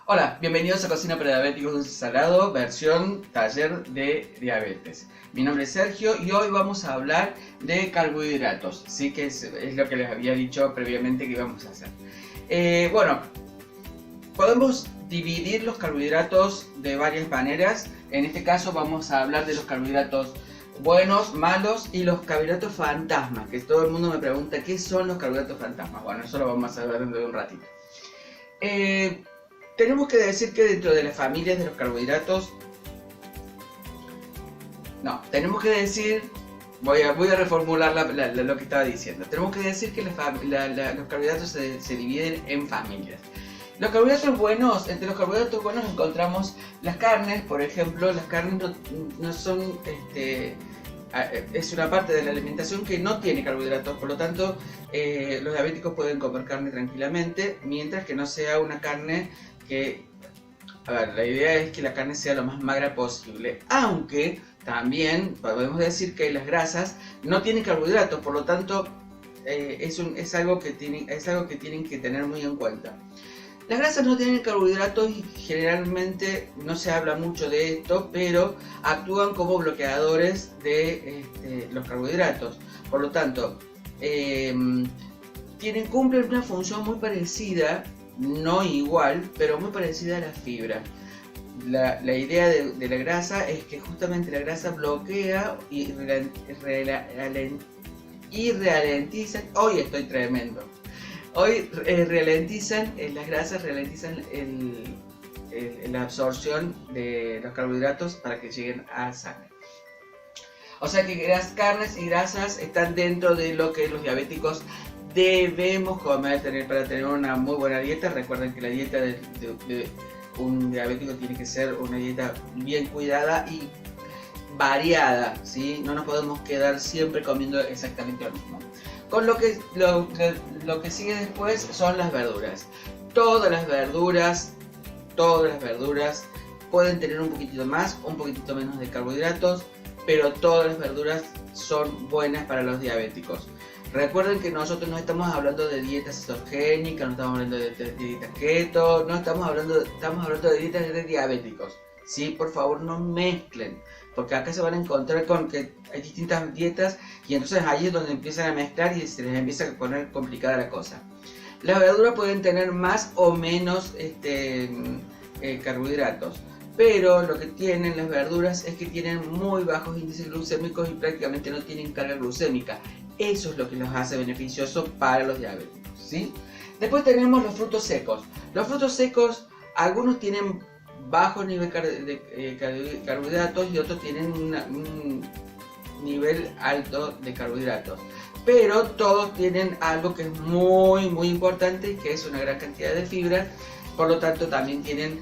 Hola, bienvenidos a Cocina para Diabéticos Dulce Salado, versión taller de diabetes. Mi nombre es Sergio y hoy vamos a hablar de carbohidratos, sí que es lo que les había dicho previamente que íbamos a hacer. Bueno, podemos dividir los carbohidratos de varias maneras. En este caso vamos a hablar de los carbohidratos buenos, malos y los carbohidratos fantasmas, que todo el mundo me pregunta ¿qué son los carbohidratos fantasmas? Bueno, eso lo vamos a ver dentro de un ratito. Tenemos que decir que dentro de las familias de los carbohidratos, no, tenemos que decir, voy a reformular lo que estaba diciendo. Tenemos que decir que los carbohidratos se dividen en familias. Los carbohidratos buenos, entre los carbohidratos buenos encontramos las carnes, por ejemplo. Las carnes no son, es una parte de la alimentación que no tiene carbohidratos, por lo tanto los diabéticos pueden comer carne tranquilamente, mientras que no sea una carne que, a ver, la idea es que la carne sea lo más magra posible, aunque también podemos decir que las grasas no tienen carbohidratos, por lo tanto es algo que tienen que tener muy en cuenta. Las grasas no tienen carbohidratos y generalmente no se habla mucho de esto, pero actúan como bloqueadores de los carbohidratos. Por lo tanto, cumplen una función muy parecida, no igual, pero muy parecida a la fibra. La idea de la grasa es que justamente la grasa bloquea y ralentiza. Hoy estoy tremendo. Hoy las grasas ralentizan la absorción de los carbohidratos para que lleguen a sangre. O sea que las carnes y grasas están dentro de lo que los diabéticos debemos comer para tener una muy buena dieta. Recuerden que la dieta de un diabético tiene que ser una dieta bien cuidada y variada, ¿sí? No nos podemos quedar siempre comiendo exactamente lo mismo. Con lo que sigue después son las verduras. Todas las verduras pueden tener un poquitito más, un poquitito menos de carbohidratos, pero todas las verduras son buenas para los diabéticos. Recuerden que nosotros no estamos hablando de dietas cetogénicas, no estamos hablando de dietas keto, estamos hablando de dietas de diabéticos. Sí, por favor no mezclen, porque acá se van a encontrar con que hay distintas dietas y entonces ahí es donde empiezan a mezclar y se les empieza a poner complicada la cosa. Las verduras pueden tener más o menos carbohidratos, pero lo que tienen las verduras es que tienen muy bajos índices glucémicos y prácticamente no tienen carga glucémica. Eso es lo que los hace beneficiosos para los diabéticos, ¿sí? Después tenemos los frutos secos. Los frutos secos, algunos tienen bajo nivel de carbohidratos y otros tienen un nivel alto de carbohidratos, pero todos tienen algo que es muy muy importante, que es una gran cantidad de fibra. Por lo tanto también tienen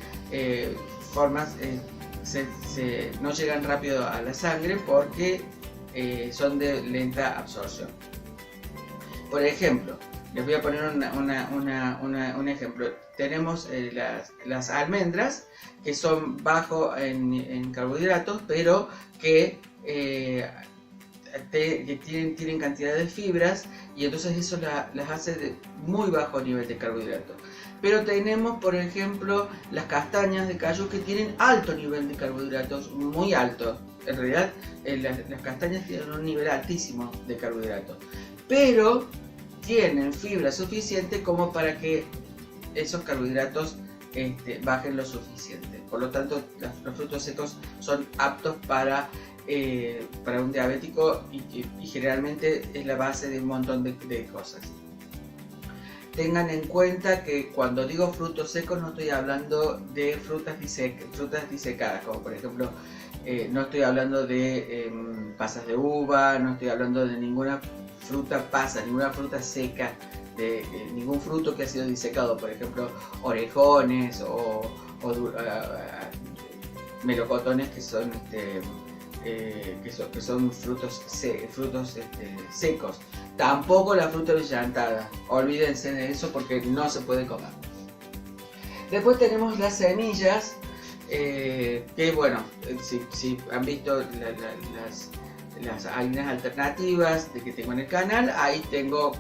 no llegan rápido a la sangre porque son de lenta absorción. Por ejemplo, les voy a poner un ejemplo. Tenemos las almendras, que son bajos en carbohidratos, pero que tienen cantidad de fibras, y entonces eso las hace de muy bajo nivel de carbohidratos. Pero tenemos, por ejemplo, las castañas de cayú, que tienen alto nivel de carbohidratos, muy alto. En realidad, las castañas tienen un nivel altísimo de carbohidratos, pero tienen fibra suficiente como para que esos carbohidratos bajen lo suficiente. Por lo tanto, los frutos secos son aptos para un diabético y generalmente es la base de un montón de cosas. Tengan en cuenta que cuando digo frutos secos no estoy hablando de frutas disecadas, como por ejemplo no estoy hablando de pasas de uva, no estoy hablando de ninguna fruta ninguna fruta seca, de ningún fruto que ha sido disecado, por ejemplo orejones o melocotones, que son frutos secos. Tampoco la fruta brillantada, olvídense de eso porque no se puede comer. Después tenemos las semillas, que bueno, si han visto las harinas alternativas que tengo en el canal, ahí tengo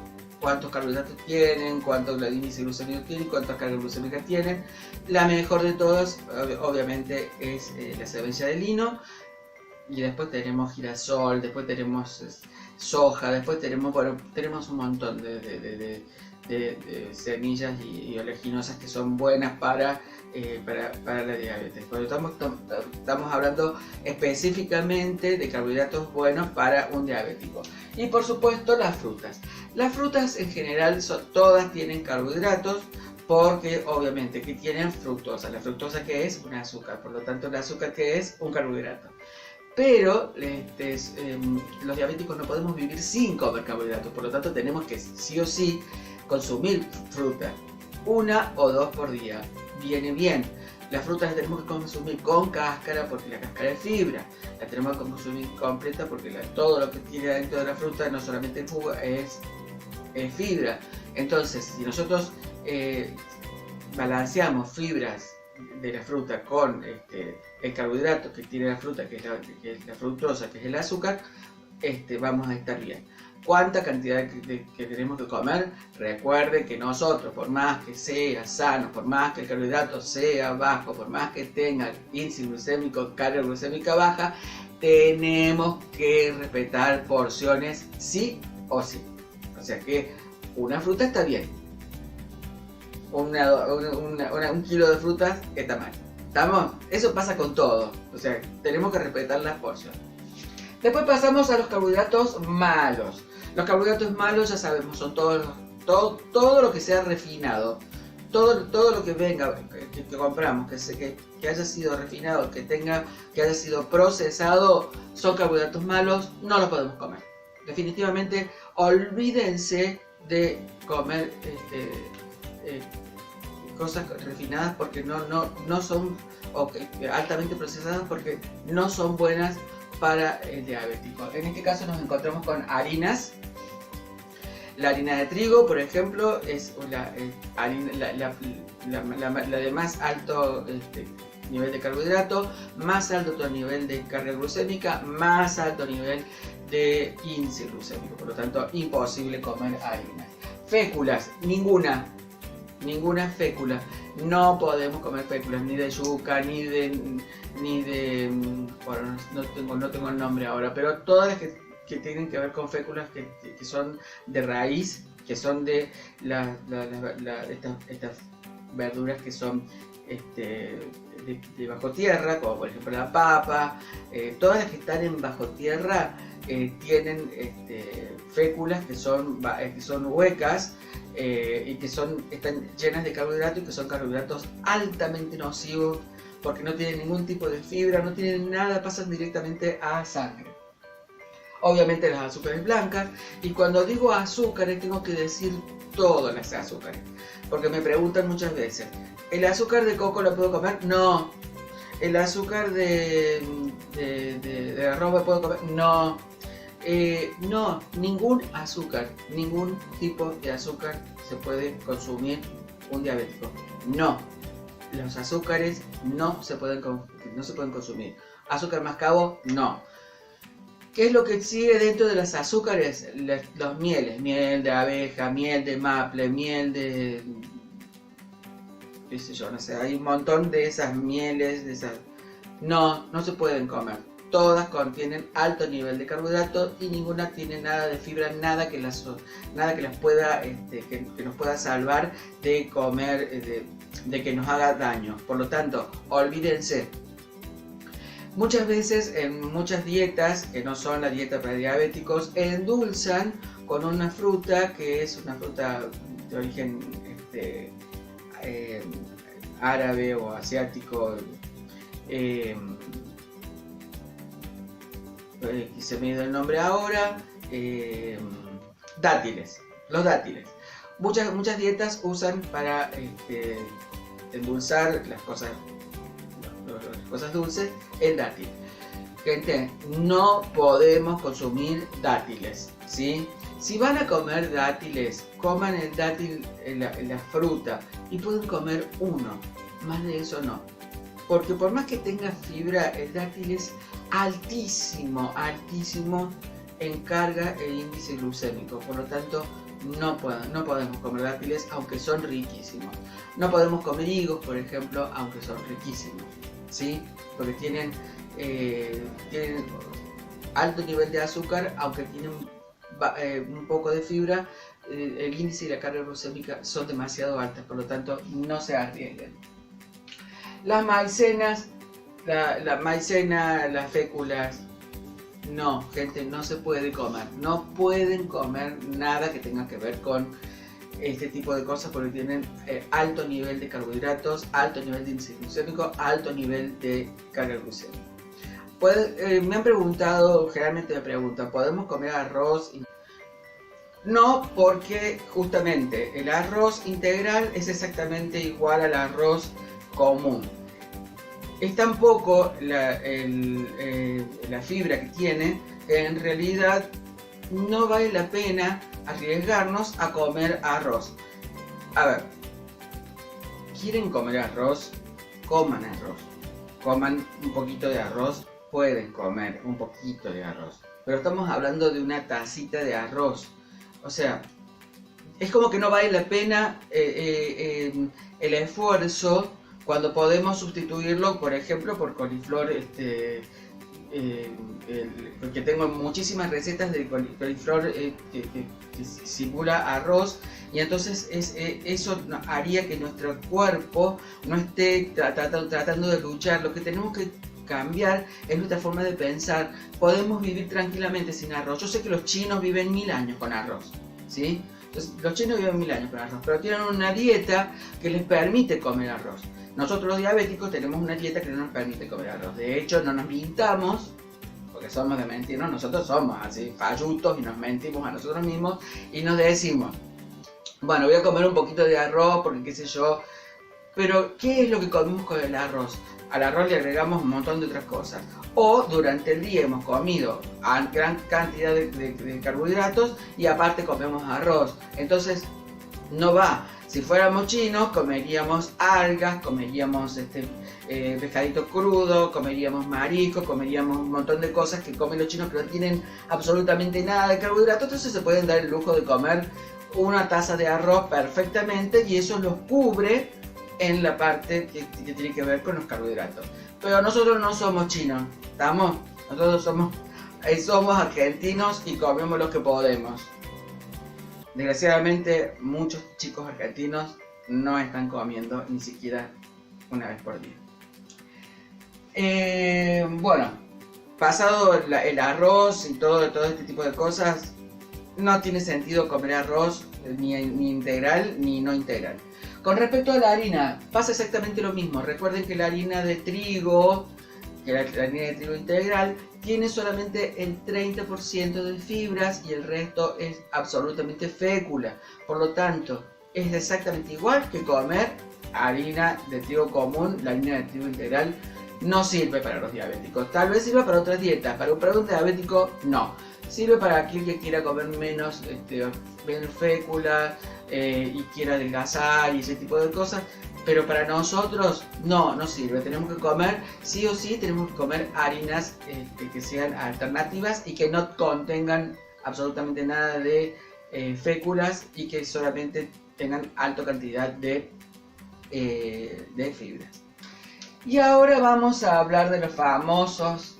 cuántos carbohidratos tienen, cuánto índice glucémico tienen, cuántas cargas glucémicas tienen. La mejor de todas, obviamente, es la semilla de lino. Y después tenemos girasol, después tenemos soja, después tenemos, bueno, tenemos un montón de semillas y oleaginosas que son buenas para la diabetes. Cuando estamos hablando específicamente de carbohidratos buenos para un diabético. Y por supuesto las frutas. Las frutas en general todas tienen carbohidratos, porque obviamente que tienen fructosa. La fructosa, que es un azúcar, por lo tanto el azúcar, que es un carbohidrato. Pero los diabéticos no podemos vivir sin comer carbohidratos, por lo tanto tenemos que sí o sí consumir fruta, 1 o 2 por día. Viene bien. Las frutas las tenemos que consumir con cáscara, porque la cáscara es fibra. La tenemos que consumir completa, porque todo lo que tiene dentro de la fruta, no solamente el jugo, es fibra. Entonces, si nosotros balanceamos fibras de la fruta con el carbohidrato que tiene la fruta, que es la fructosa, que es el azúcar, vamos a estar bien. ¿Cuánta cantidad que tenemos que comer? Recuerde que nosotros, por más que sea sano, por más que el carbohidrato sea bajo, por más que tenga índice glucémico, carga glucémica baja, tenemos que respetar porciones sí o sí. O sea que una fruta está bien. Un kilo de frutas está mal. ¿Estamos? Eso pasa con todo. O sea, tenemos que respetar las porciones. Después pasamos a los carbohidratos malos. Los carbohidratos malos, ya sabemos, son todo lo que sea refinado. Todo lo que venga, que compramos, que haya sido refinado, que haya sido procesado, son carbohidratos malos, no los podemos comer. Definitivamente, olvídense de comer cosas refinadas, porque no son, altamente procesadas, porque no son buenas para el diabético. En este caso nos encontramos con harinas. La harina de trigo, por ejemplo, es la de más alto nivel de carbohidrato, más alto nivel de carga glucémica, más alto nivel de índice glucémico. Por lo tanto, imposible comer harinas. Féculas, ninguna fécula. No podemos comer féculas, ni de yuca, ni de bueno, no tengo el nombre ahora, pero todas las que tienen que ver con féculas que son de raíz, que son de estas verduras que son de bajo tierra, como por ejemplo la papa. Todas las que están en bajo tierra tienen féculas que son huecas, y que están llenas de carbohidratos, y que son carbohidratos altamente nocivos, porque no tienen ningún tipo de fibra, no tienen nada, pasan directamente a sangre. Obviamente las azúcares blancas, y cuando digo azúcares tengo que decir todas las azúcares, porque me preguntan muchas veces, ¿el azúcar de coco lo puedo comer? No. ¿El azúcar de arroz lo puedo comer? No. No, ningún azúcar, ningún tipo de azúcar se puede consumir un diabético. No, los azúcares no se pueden consumir. Azúcar mascabo, no. ¿Qué es lo que sigue dentro de los azúcares? Los mieles, miel de abeja, miel de maple, miel de... qué sé yo, no sé, hay un montón de esas mieles, no se pueden comer. Todas contienen alto nivel de carbohidratos y ninguna tiene nada de fibra, nada que nos pueda salvar de comer, de que nos haga daño. Por lo tanto, olvídense. Muchas veces en muchas dietas, que no son la dieta para diabéticos, endulzan con una fruta que es una fruta de origen árabe o asiático. Se me dio el nombre ahora. Dátiles. Los dátiles. Muchas dietas usan para endulzar las cosas dulces, el dátil. Gente, no podemos consumir dátiles, ¿sí? Si van a comer dátiles, coman el dátil en la fruta, y pueden comer uno, más de eso no. Porque por más que tenga fibra, el dátil es altísimo en carga e índice glucémico. Por lo tanto, no podemos comer dátiles, aunque son riquísimos. No podemos comer higos, por ejemplo, aunque son riquísimos, ¿sí? Porque tienen alto nivel de azúcar, aunque tienen un poco de fibra. El índice y la carga glucémica son demasiado altas, por lo tanto no se arriesguen. Las maicenas, la maicena, las féculas, no, gente, no se puede comer. No pueden comer nada que tenga que ver con este tipo de cosas porque tienen alto nivel de carbohidratos, alto nivel de índice glucémico, alto nivel de carga glucémica. Me han preguntado, generalmente me preguntan, ¿podemos comer arroz? No, porque justamente el arroz integral es exactamente igual al arroz común. Es tan poco la fibra que tiene que en realidad no vale la pena arriesgarnos a comer arroz. A ver, ¿quieren comer arroz? Coman arroz. Coman un poquito de arroz, pueden comer un poquito de arroz. Pero estamos hablando de una tacita de arroz. O sea, es como que no vale la pena el esfuerzo cuando podemos sustituirlo, por ejemplo, por coliflor, porque tengo muchísimas recetas de coliflor que simula arroz, y entonces eso haría que nuestro cuerpo no esté tratando de luchar. Lo que tenemos que cambiar es nuestra forma de pensar. Podemos vivir tranquilamente sin arroz. Yo sé que los chinos viven 1000 años con arroz, ¿sí? Entonces, los chinos viven 1000 años con arroz, pero tienen una dieta que les permite comer arroz. Nosotros los diabéticos tenemos una dieta que no nos permite comer arroz. De hecho, no nos mintamos, porque somos de mentirnos. Nosotros somos así, fallutos, y nos mentimos a nosotros mismos y nos decimos, bueno, voy a comer un poquito de arroz porque qué sé yo. Pero, ¿qué es lo que comemos con el arroz? Al arroz le agregamos un montón de otras cosas. O durante el día hemos comido gran cantidad de carbohidratos y aparte comemos arroz. Entonces, no va. Si fuéramos chinos, comeríamos algas, comeríamos pescadito crudo, comeríamos marisco, comeríamos un montón de cosas que comen los chinos que no tienen absolutamente nada de carbohidratos. Entonces se pueden dar el lujo de comer una taza de arroz perfectamente y eso los cubre en la parte que tiene que ver con los carbohidratos. Pero nosotros no somos chinos, ¿estamos? Nosotros somos argentinos y comemos lo que podemos. Desgraciadamente, muchos chicos argentinos no están comiendo ni siquiera una vez por día. Bueno, pasado el arroz y todo este tipo de cosas, no tiene sentido comer arroz ni integral ni no integral. Con respecto a la harina, pasa exactamente lo mismo. Recuerden que la harina de trigo, que la harina de trigo integral, tiene solamente el 30% de fibras y el resto es absolutamente fécula. Por lo tanto, es exactamente igual que comer harina de trigo común. La harina de trigo integral no sirve para los diabéticos. Tal vez sirva para otras dietas, para un diabético no. Sirve para aquel que quiera comer menos fécula y quiera adelgazar y ese tipo de cosas. Pero para nosotros no sirve. Tenemos que comer, sí o sí, tenemos que comer harinas que sean alternativas y que no contengan absolutamente nada de féculas y que solamente tengan alta cantidad de fibras. Y ahora vamos a hablar de los famosos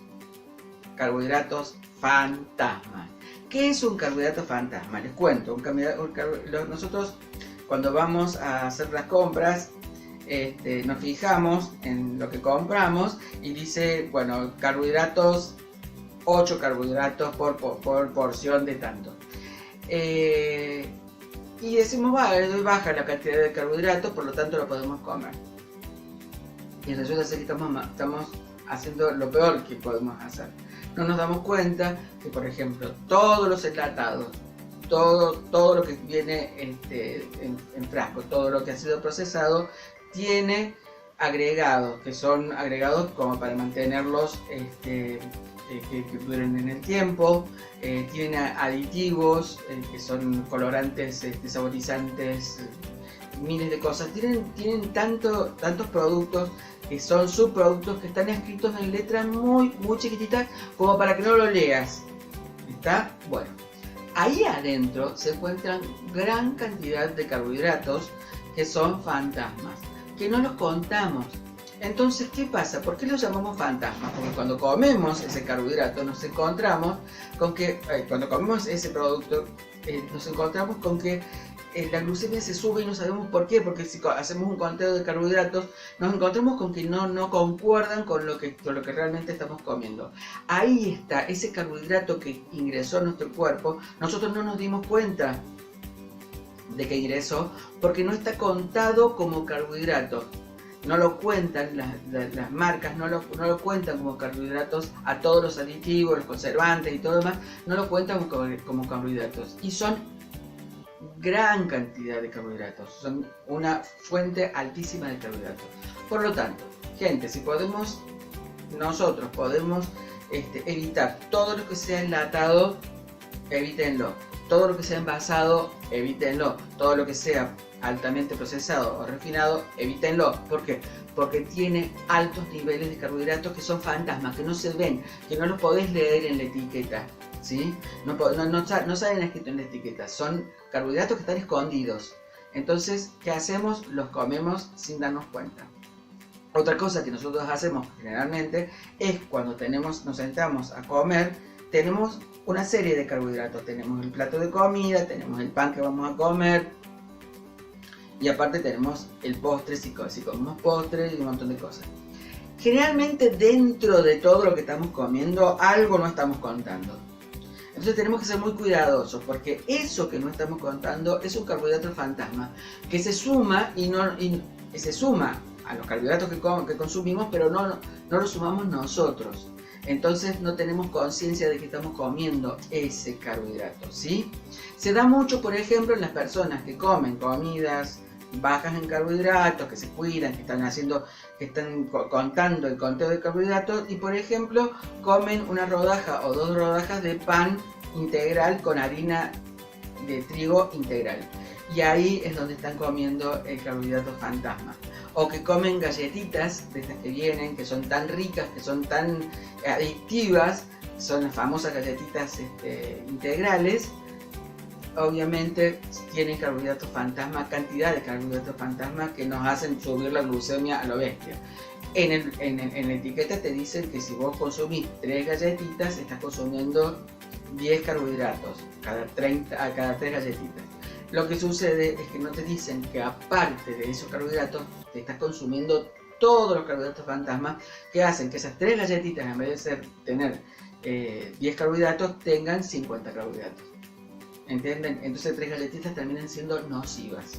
carbohidratos fantasma. ¿Qué es un carbohidrato fantasma? Les cuento. Nosotros cuando vamos a hacer las compras, nos fijamos en lo que compramos y dice, bueno, carbohidratos, 8 carbohidratos por porción de tanto. Y decimos, baja la cantidad de carbohidratos, por lo tanto lo podemos comer. Y resulta ser que estamos haciendo lo peor que podemos hacer. No nos damos cuenta que, por ejemplo, todos los enlatados, todo lo que viene en frasco, todo lo que ha sido procesado, tiene agregados, que son agregados como para mantenerlos que duren en el tiempo, tienen aditivos, que son colorantes, saborizantes, miles de cosas. Tienen tantos productos que son subproductos que están escritos en letras muy chiquititas como para que no lo leas. ¿Está? Bueno. ahí adentro se encuentran gran cantidad de carbohidratos que son fantasmas, que no los contamos. Entonces, ¿qué pasa? ¿Por qué los llamamos fantasmas? Porque cuando comemos ese carbohidrato nos encontramos con que, cuando comemos ese producto, nos encontramos con que la glucemia se sube y no sabemos por qué, porque si hacemos un conteo de carbohidratos, nos encontramos con que no concuerdan con lo que realmente estamos comiendo. Ahí está, ese carbohidrato que ingresó a nuestro cuerpo, nosotros no nos dimos cuenta de que ingresó, porque no está contado como carbohidrato. No lo cuentan las marcas, no lo cuentan como carbohidratos a todos los aditivos, los conservantes y todo demás, no lo cuentan como carbohidratos. Y son gran cantidad de carbohidratos, son una fuente altísima de carbohidratos. Por lo tanto, gente, si nosotros podemos evitar todo lo que sea enlatado, evítenlo. Todo lo que sea envasado, evítenlo. Todo lo que sea altamente procesado o refinado, evítenlo. ¿Por qué? Porque tiene altos niveles de carbohidratos que son fantasmas, que no se ven, que no los podés leer en la etiqueta, ¿sí? No salen escritos en la etiqueta, son carbohidratos que están escondidos. Entonces, ¿qué hacemos? Los comemos sin darnos cuenta. Otra cosa que nosotros hacemos generalmente es cuando nos sentamos a comer, tenemos una serie de carbohidratos. Tenemos el plato de comida, tenemos el pan que vamos a comer y aparte tenemos el postre, si comemos postre y un montón de cosas. Generalmente dentro de todo lo que estamos comiendo, algo no estamos contando. Entonces tenemos que ser muy cuidadosos porque eso que no estamos contando es un carbohidrato fantasma que se suma y se suma a los carbohidratos que consumimos, pero no lo sumamos nosotros. Entonces no tenemos conciencia de que estamos comiendo ese carbohidrato, ¿sí? Se da mucho, por ejemplo, en las personas que comen comidas bajas en carbohidratos, que se cuidan, que están contando el conteo de carbohidratos y, por ejemplo, comen una rodaja o 2 rodajas de pan integral con harina de trigo integral. Y ahí es donde están comiendo el carbohidrato fantasma. O que comen galletitas de estas que vienen, que son tan ricas, que son tan adictivas, son las famosas galletitas integrales. Obviamente tienen carbohidratos fantasma, cantidad de carbohidratos fantasma que nos hacen subir la glucemia a lo bestia. En la etiqueta te dicen que si vos consumís 3 galletitas, estás consumiendo 10 carbohidratos cada 3 galletitas. Lo que sucede es que no te dicen que aparte de esos carbohidratos, te estás consumiendo todos los carbohidratos fantasmas que hacen que esas 3 galletitas, en vez de tener 10 carbohidratos, tengan 50 carbohidratos. ¿Entienden? Entonces 3 galletitas terminan siendo nocivas.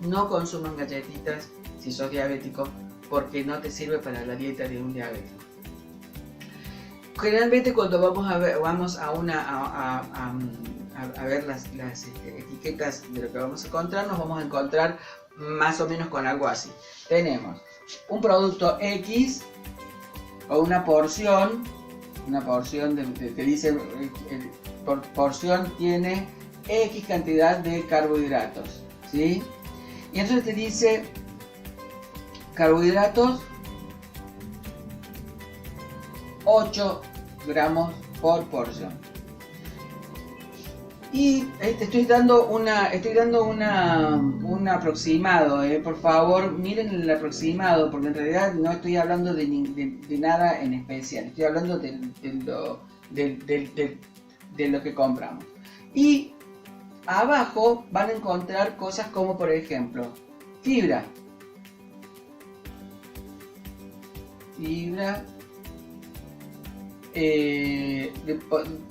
No consuman galletitas si sos diabético porque no te sirve para la dieta de un diabético. Generalmente cuando vamos a ver las etiquetas de lo que vamos a encontrar, nos vamos a encontrar más o menos con algo así. Tenemos un producto X o una porción que dice porción tiene X cantidad de carbohidratos, ¿sí? Y entonces te dice carbohidratos 8 gramos por porción. Y estoy dando un aproximado, por favor miren el aproximado, porque en realidad no estoy hablando de nada en especial, estoy hablando de lo que compramos. Y abajo van a encontrar cosas como, por ejemplo, fibra.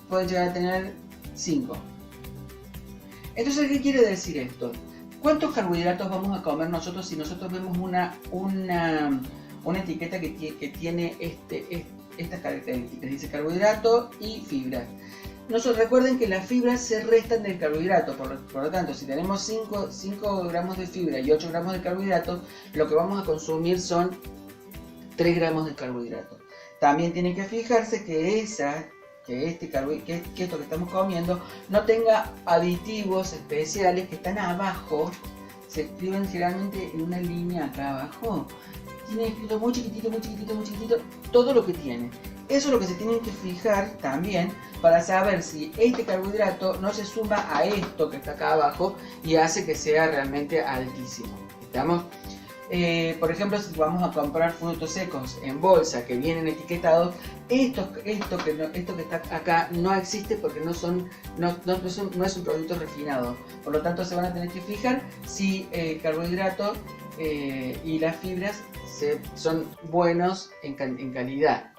Puede llegar a tener 5. Entonces, ¿qué quiere decir esto? ¿Cuántos carbohidratos vamos a comer nosotros si nosotros vemos una etiqueta que tiene estas características? Dice carbohidrato y fibra. Recuerden que las fibras se restan del carbohidrato, por lo tanto, si tenemos 5 gramos de fibra y 8 gramos de carbohidratos, lo que vamos a consumir son 3 gramos de carbohidratos. También tienen que fijarse que esto que estamos comiendo no tenga aditivos especiales que están abajo. Se escriben generalmente en una línea acá abajo. Tiene escrito muy chiquitito todo lo que tiene. Eso es lo que se tienen que fijar también para saber si este carbohidrato no se suma a esto que está acá abajo y hace que sea realmente altísimo. ¿Estamos? Por ejemplo, si vamos a comprar frutos secos en bolsa que vienen etiquetados, esto que está acá no existe porque no es un producto refinado. Por lo tanto, se van a tener que fijar si el carbohidrato y las fibras son buenos en calidad.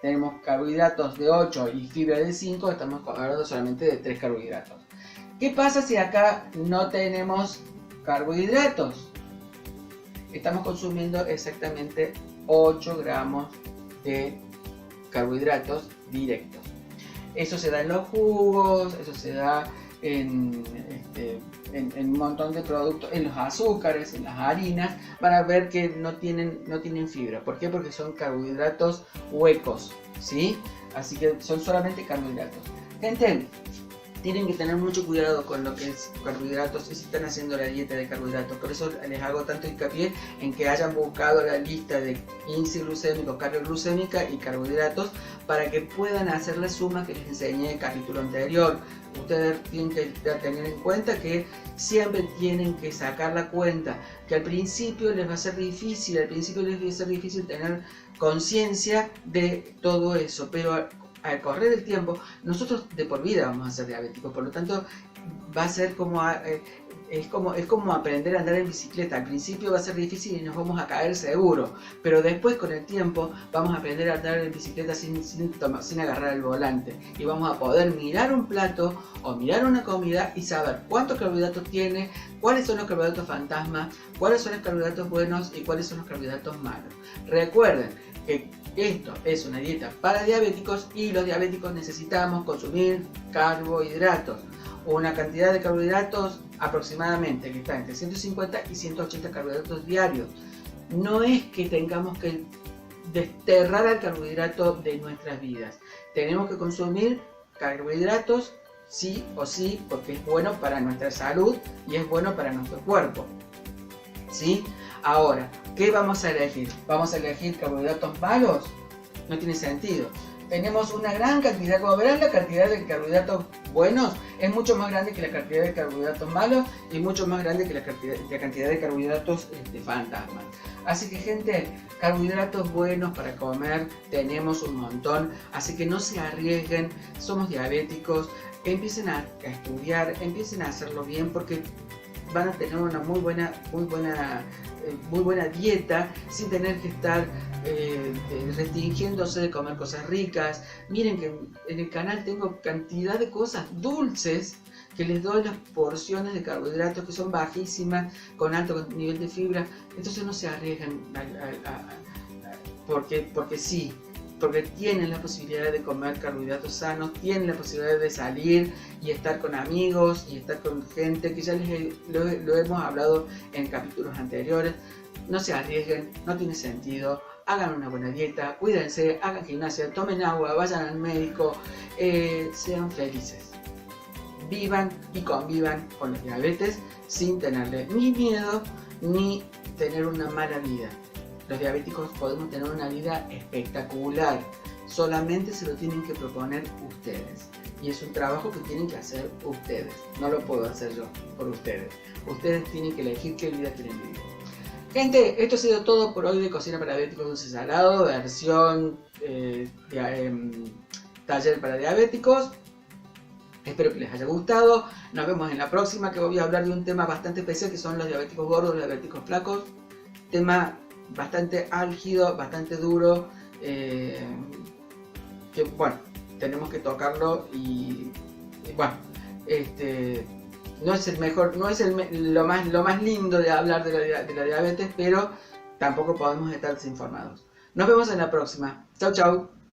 Tenemos carbohidratos de 8 y fibra de 5, estamos hablando solamente de 3 carbohidratos. ¿Qué pasa si acá no tenemos carbohidratos? Estamos consumiendo exactamente 8 gramos de carbohidratos directos. Eso se da en los jugos, eso se da en un montón de productos, en los azúcares, en las harinas. Van a ver que no tienen fibra. ¿Por qué? Porque son carbohidratos huecos, ¿sí? Así que son solamente carbohidratos. Gente, tienen que tener mucho cuidado con lo que es carbohidratos y si están haciendo la dieta de carbohidratos. Por eso les hago tanto hincapié en que hayan buscado la lista de índice glucémico, carga glucémica y carbohidratos para que puedan hacer la suma que les enseñé en el capítulo anterior. Ustedes tienen que tener en cuenta que siempre tienen que sacar la cuenta, que al principio les va a ser difícil, tener conciencia de todo eso, pero al correr el tiempo, nosotros de por vida vamos a ser diabéticos, por lo tanto va a ser es como aprender a andar en bicicleta. Al principio va a ser difícil y nos vamos a caer seguro, pero después con el tiempo vamos a aprender a andar en bicicleta sin agarrar el volante y vamos a poder mirar un plato o mirar una comida y saber cuántos carbohidratos tiene, cuáles son los carbohidratos fantasmas, cuáles son los carbohidratos buenos y cuáles son los carbohidratos malos. Recuerden que esto es una dieta para diabéticos y los diabéticos necesitamos consumir carbohidratos. Una cantidad de carbohidratos aproximadamente que está entre 150 y 180 carbohidratos diarios. No es que tengamos que desterrar al carbohidrato de nuestras vidas. Tenemos que consumir carbohidratos sí o sí porque es bueno para nuestra salud y es bueno para nuestro cuerpo. ¿Sí? Ahora, ¿qué vamos a elegir? ¿Vamos a elegir carbohidratos malos? No tiene sentido. Tenemos una gran cantidad, como verán, la cantidad de carbohidratos buenos es mucho más grande que la cantidad de carbohidratos malos y mucho más grande que la cantidad de carbohidratos fantasmas. Así que, gente, carbohidratos buenos para comer tenemos un montón, así que no se arriesguen, somos diabéticos, empiecen a estudiar, empiecen a hacerlo bien porque van a tener una muy buena dieta sin tener que estar restringiéndose de comer cosas ricas. Miren que en el canal tengo cantidad de cosas dulces que les doy las porciones de carbohidratos que son bajísimas con alto nivel de fibra. Entonces no se arriesgan porque sí, porque tienen la posibilidad de comer carbohidratos sanos, tienen la posibilidad de salir y estar con amigos y estar con gente que ya lo hemos hablado en capítulos anteriores. No se arriesguen, no tiene sentido, hagan una buena dieta, cuídense, hagan gimnasia, tomen agua, vayan al médico, sean felices. Vivan y convivan con los diabetes sin tenerle ni miedo ni tener una mala vida. Los diabéticos podemos tener una vida espectacular, solamente se lo tienen que proponer ustedes. Y es un trabajo que tienen que hacer ustedes, no lo puedo hacer yo por ustedes. Ustedes tienen que elegir qué vida quieren vivir. Gente, esto ha sido todo por hoy de Cocina para Diabéticos Dulce Salado, versión taller para diabéticos. Espero que les haya gustado. Nos vemos en la próxima, que voy a hablar de un tema bastante especial que son los diabéticos gordos, los diabéticos flacos. Tema bastante álgido, bastante duro, que bueno, tenemos que tocarlo y bueno, no es el mejor, no es lo más lindo de hablar de la diabetes, pero tampoco podemos estar desinformados. Nos vemos en la próxima. Chau, chau.